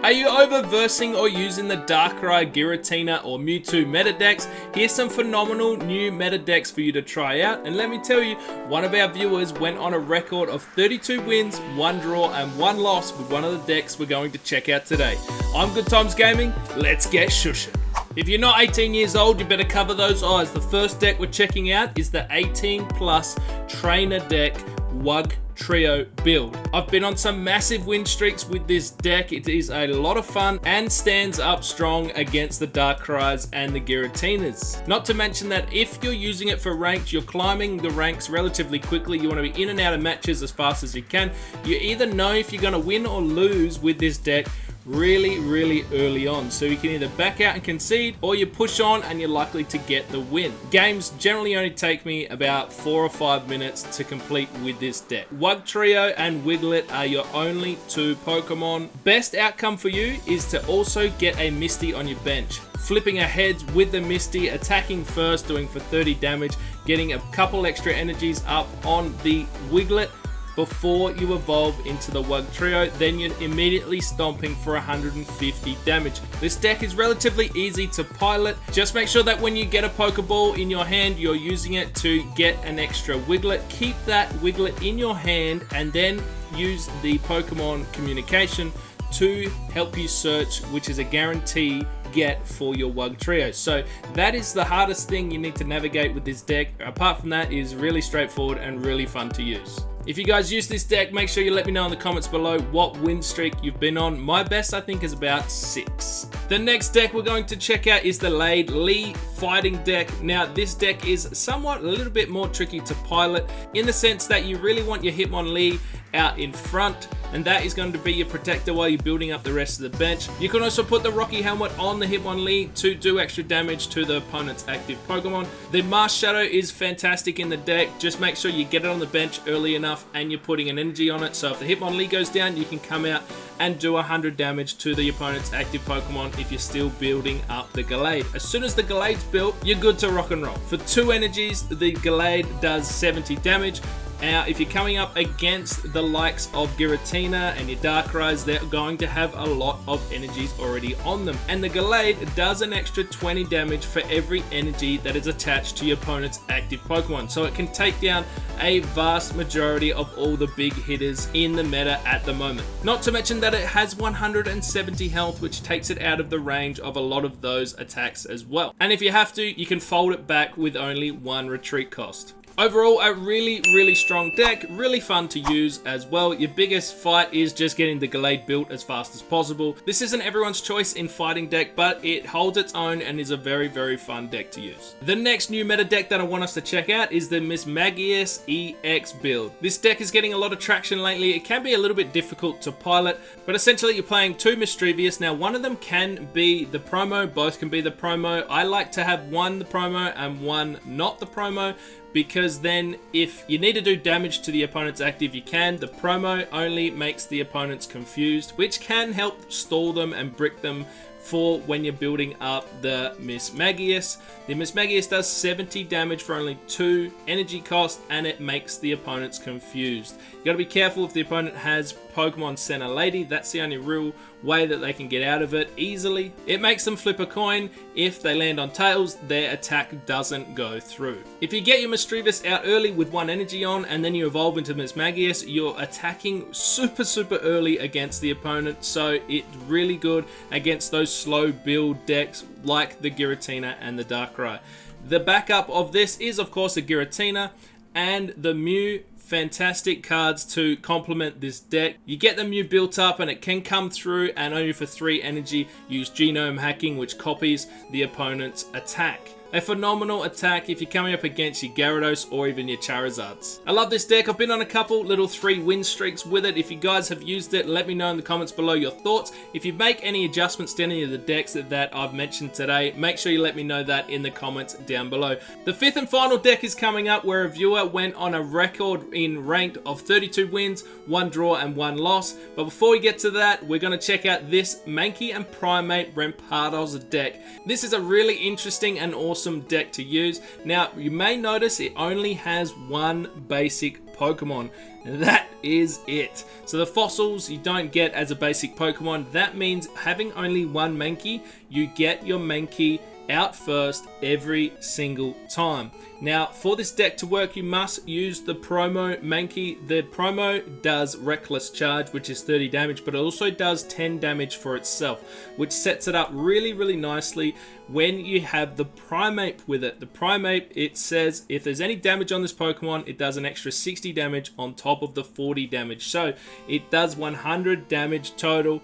Are you overversing or using the Darkrai, Giratina or Mewtwo meta decks? Here's some phenomenal new meta decks for you to try out, and let me tell you, one of our viewers went on a record of 32 wins, 1 draw and 1 loss with one of the decks we're going to check out today. I'm Goodtimez Gaming, let's get shushing. If you're not 18 years old, you better cover those eyes. The first deck we're checking out is the 18 plus trainer deck Wugtrio build. I've been on some massive win streaks with this deck. It is a lot of fun and stands up strong against the Darkrai's and the Giratinas. Not to mention that if you're using it for ranked, you're climbing the ranks relatively quickly. You want to be in and out of matches as fast as you can. You either know if you're going to win or lose with this deck really early on, so you can either back out and concede or you push on and you're likely to get the win. Games generally only take me about 4 or 5 minutes to complete with this deck. Wugtrio and Wiglet are your only 2 Pokemon. Best outcome for you is to also get a Misty on your bench. Flipping ahead with the Misty, attacking first, doing for 30 damage, getting a couple extra energies up on the Wiglet before you evolve into the Wugtrio, then you're immediately stomping for 150 damage. This deck is relatively easy to pilot. Just make sure that when you get a Pokeball in your hand, you're using it to get an extra Wiglet. Keep that Wiglet in your hand and then use the Pokemon communication to help you search, which is a guarantee get for your Wugtrio. So that is the hardest thing you need to navigate with this deck. Apart from that, it is really straightforward and really fun to use. If you guys use this deck, make sure you let me know in the comments below what win streak you've been on. My best, I think, is about 6. The next deck we're going to check out is the Gallade fighting deck. Now, this deck is somewhat a little bit more tricky to pilot in the sense that you really want your Hitmonlee out in front, and that is going to be your protector while you're building up the rest of the bench. You can also put the Rocky Helmet on the Hitmonlee to do extra damage to the opponent's active Pokemon. The Mask Shadow is fantastic in the deck. Just make sure you get it on the bench early enough and you're putting an energy on it, so if the Hitmonlee goes down, you can come out and do 100 damage to the opponent's active Pokemon if you're still building up the Gallade. As soon as the Gallade's built, you're good to rock and roll. For 2 energies, the Gallade does 70 damage. Now, if you're coming up against the likes of Giratina and your Darkrai's, they're going to have a lot of energies already on them. And the Gallade does an extra 20 damage for every energy that is attached to your opponent's active Pokemon. So it can take down a vast majority of all the big hitters in the meta at the moment. Not to mention that it has 170 health, which takes it out of the range of a lot of those attacks as well. And if you have to, you can fold it back with only 1 retreat cost. Overall, a really strong deck, really fun to use as well. Your biggest fight is just getting the Gallade built as fast as possible. This isn't everyone's choice in fighting deck, but it holds its own and is a very fun deck to use. The next new meta deck that I want us to check out is the Mismagius EX build. This deck is getting a lot of traction lately. It can be a little bit difficult to pilot, but essentially you're playing 2 Mischievous. Now, one of them can be the promo, both can be the promo. I like to have one the promo and one not the promo, because then if you need to do damage to the opponent's active, you can. The promo only makes the opponents confused, which can help stall them and brick them for when you're building up the Mismagius. The Mismagius does 70 damage for only 2 energy cost, and it makes the opponents confused. You gotta be careful if the opponent has Pokemon Center Lady. That's the only real way that they can get out of it easily. It makes them flip a coin. If they land on tails, their attack doesn't go through. If you get your Mischievous out early with 1 energy on and then you evolve into Mismagius, you're attacking super early against the opponent, so it's really good against those slow build decks like the Giratina and the Darkrai. The backup of this is, of course, the Giratina and the Mew. Fantastic cards to complement this deck. You get the Mew built up and it can come through, and only for 3 energy use genome hacking, which copies the opponent's attack. A phenomenal attack if you're coming up against your Gyarados or even your Charizards. I love this deck. I've been on a couple little 3 win streaks with it. If you guys have used it, let me know in the comments below your thoughts. If you make any adjustments to any of the decks that I've mentioned today, make sure you let me know that in the comments down below. The 5th and final deck is coming up, where a viewer went on a record in ranked of 32 wins, 1 draw and 1 loss. But before we get to that, we're going to check out this Mankey and Primate Rampardos deck. This is a really interesting and awesome deck to use. Now, you may notice it only has 1 basic Pokemon. That is it. So the fossils you don't get as a basic Pokemon. That means having only one Mankey, you get your Mankey out first every single time. Now, for this deck to work, you must use the promo Mankey. The promo does Reckless Charge, which is 30 damage, but it also does 10 damage for itself, which sets it up really, really nicely when you have the Primeape with it. The Primeape, it says if there's any damage on this Pokemon, it does an extra 60 damage on top of the 40 damage. So it does 100 damage total.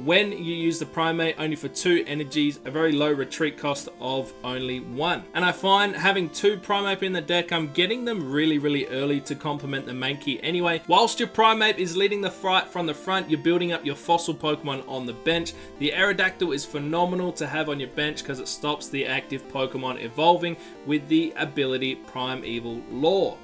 When you use the Primeape only for 2 energies, a very low retreat cost of only 1. And I find having 2 Primeape in the deck, I'm getting them really, really early to complement the Mankey anyway. Whilst your Primeape is leading the fight from the front, you're building up your fossil Pokemon on the bench. The Aerodactyl is phenomenal to have on your bench because it stops the active Pokemon evolving with the ability Primeval Lore.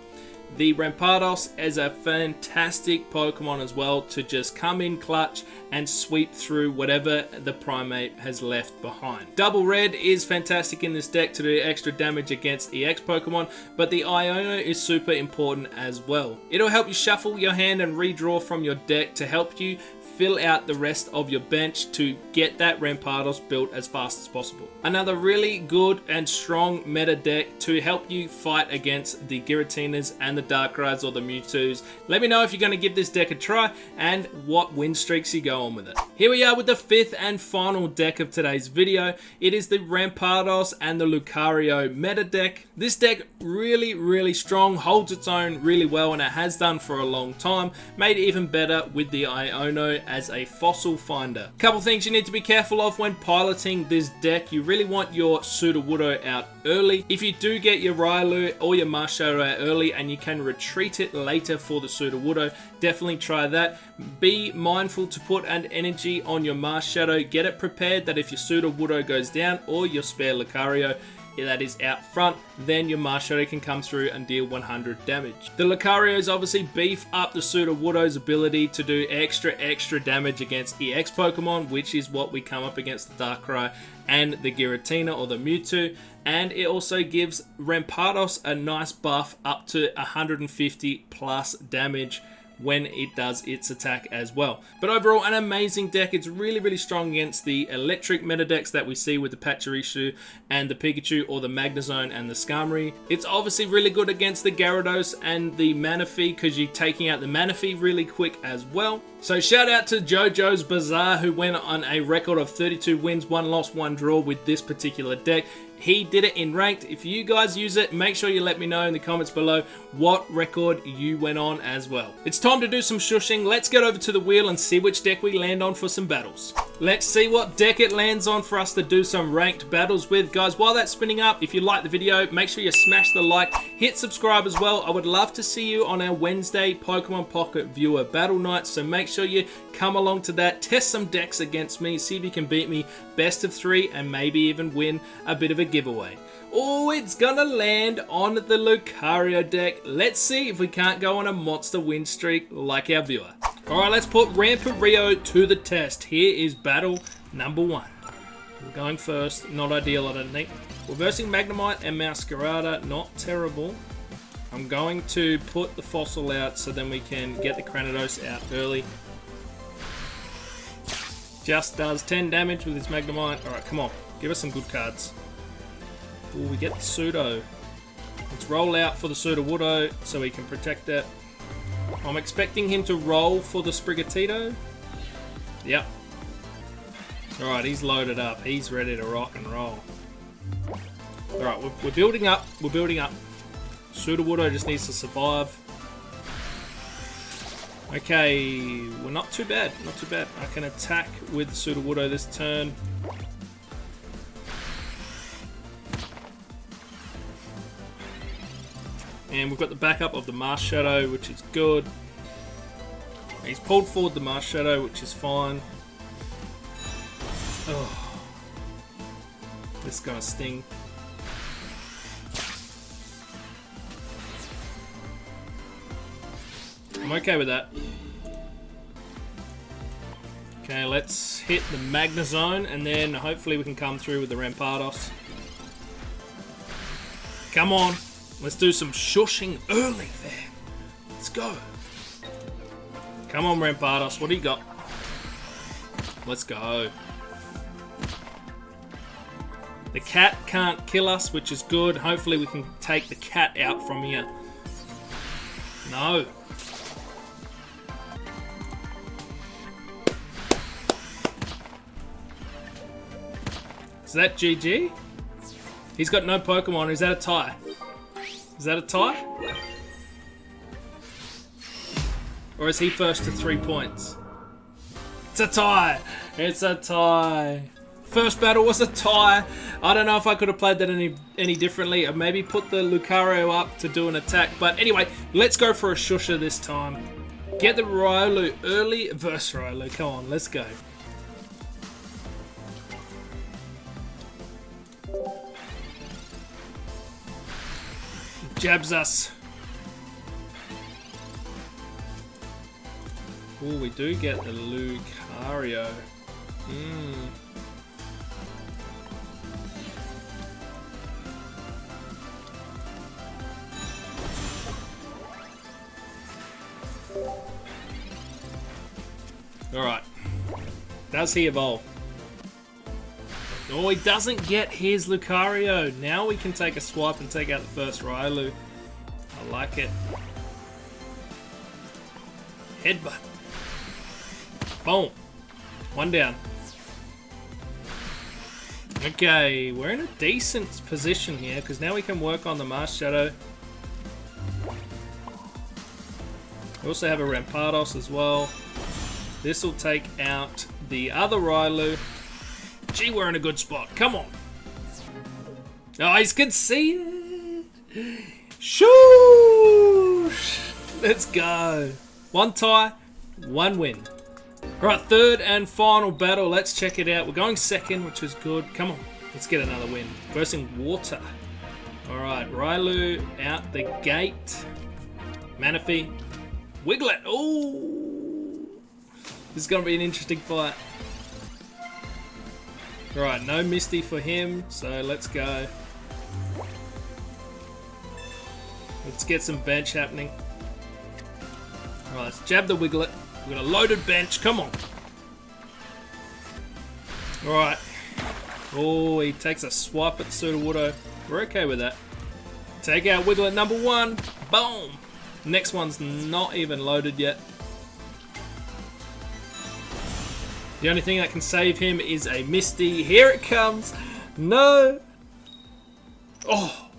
The Rampardos is a fantastic Pokemon as well to just come in clutch and sweep through whatever the Primeape has left behind. Double Red is fantastic in this deck to do extra damage against EX Pokemon, but the Iono is super important as well. It'll help you shuffle your hand and redraw from your deck to help you fill out the rest of your bench to get that Rampardos built as fast as possible. Another really good and strong meta deck to help you fight against the Giratinas and the Darkrai's or the Mewtwo's. Let me know if you're going to give this deck a try and what win streaks you go on with it. Here we are with the 5th and final deck of today's video. It is the Rampardos and the Lucario meta deck. This deck really, really strong, holds its own really well, and it has done for a long time. Made even better with the Iono as a fossil finder. Couple things you need to be careful of when piloting this deck. You really want your Sudowoodo out early. If you do get your Railu or your Marshadow out early and you can retreat it later for the Sudowoodo, definitely try that. Be mindful to put an energy on your Marshadow. Get it prepared that if your Sudowoodo goes down or your spare Lucario that is out front, then your Marshadow can come through and deal 100 damage. The Lucarios obviously beef up the Sudowoodo's ability to do extra damage against EX Pokemon, which is what we come up against the Darkrai and the Giratina or the Mewtwo. And it also gives Rampardos a nice buff up to 150 plus damage when it does its attack as well. But overall, an amazing deck. It's really, really strong against the electric meta decks that we see with the Pachirisu and the Pikachu, or the Magnezone and the Skarmory. It's obviously really good against the Gyarados and the Manaphy because you're taking out the Manaphy really quick as well. So shout out to JoJo's Bazaar, who went on a record of 32 wins, 1 loss, 1 draw with this particular deck. He did it in ranked. If you guys use it, make sure you let me know in the comments below what record you went on as well. It's time to do some shushing. Let's get over to the wheel and see which deck we land on for some battles. Let's see what deck it lands on for us to do some ranked battles with. Guys, while that's spinning up, if you like the video, make sure you smash the like, hit subscribe as well. I would love to see you on our Wednesday Pokemon Pocket Viewer Battle Night, so make sure you come along to that, test some decks against me, see if you can beat me best of 3 and maybe even win a bit of a giveaway. Oh, it's gonna land on the Lucario deck. Let's see if we can't go on a monster win streak like our viewer. Alright, let's put Rampardos to the test. Here is battle number 1. We're going first. Not ideal, I don't think. Reversing Magnemite and Masquerada. Not terrible. I'm going to put the Fossil out so then we can get the Cranidos out early. Just does 10 damage with his Magnemite. Alright, come on. Give us some good cards. Ooh, we get the Pseudo. Let's roll out for the Sudowoodo so we can protect it. I'm expecting him to roll for the Sprigatito. Yep. Alright, he's loaded up. He's ready to rock and roll. Alright, we're building up. We're building up. Sudowoodo just needs to survive. Okay, we're not too bad. Not too bad. I can attack with Sudowoodo this turn. And we've got the backup of the Marshadow, which is good. He's pulled forward the Marshadow, which is fine. Oh, this is gonna sting. I'm okay with that. Okay, let's hit the Magnezone, and then hopefully we can come through with the Rampardos. Come on. Let's do some shushing early there. Let's go. Come on, Rampardos. What do you got? Let's go. The cat can't kill us, which is good. Hopefully we can take the cat out from here. No. Is that GG? He's got no Pokemon. Is that a tie? Is that a tie? Or is he first to 3 points? It's a tie! It's a tie! First battle was a tie. I don't know if I could have played that any differently, or maybe put the Lucario up to do an attack. But anyway, let's go for a Shusha this time. Get the Riolu early versus Riolu. Come on, let's go. Jabs us. Oh, we do get the Lucario. Alright. Does he evolve? Oh, he doesn't get his Lucario. Now we can take a swipe and take out the first Riolu. I like it. Headbutt. Boom. One down. Okay, we're in a decent position here because now we can work on the Mars Shadow. We also have a Rampardos as well. This will take out the other Riolu. Gee, we're in a good spot. Come on. Oh, he's conceded. Shoosh. Let's go. One tie, one win. Alright, third and final battle. Let's check it out. We're going second, which is good. Come on. Let's get another win. Versing water. Alright, Riolu out the gate. Manaphy. Wiglet. Ooh. This is going to be an interesting fight. Alright, no Misty for him, so let's go. Let's get some bench happening. Alright, let's jab the Wiglet. We've got a loaded bench, come on. Alright. Oh, he takes a swipe at Sudowoodo. We're okay with that. Take out Wiglet number one. Boom. Next one's not even loaded yet. The only thing that can save him is a Misty. Here it comes. No. Oh.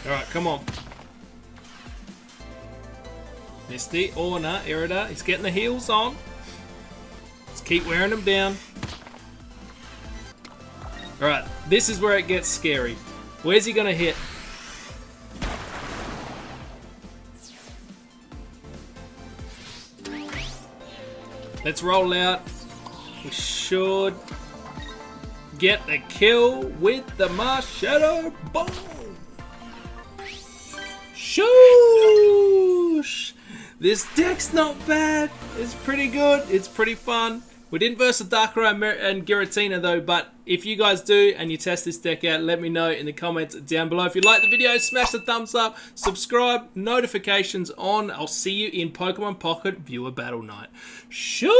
Alright, come on. Misty. Oh, no. Irida. He's getting the heels on. Let's keep wearing them down. Alright. This is where it gets scary. Where's he going to hit? Let's roll out. We should get the kill with the Mars Shadow. Boom! Shoosh! This deck's not bad. It's pretty good. It's pretty fun. We didn't verse a Darkrai and Giratina though, but if you guys do and you test this deck out, let me know in the comments down below. If you like the video, smash the thumbs up, subscribe, notifications on. I'll see you in Pokemon Pocket Viewer Battle Night. Shoosh!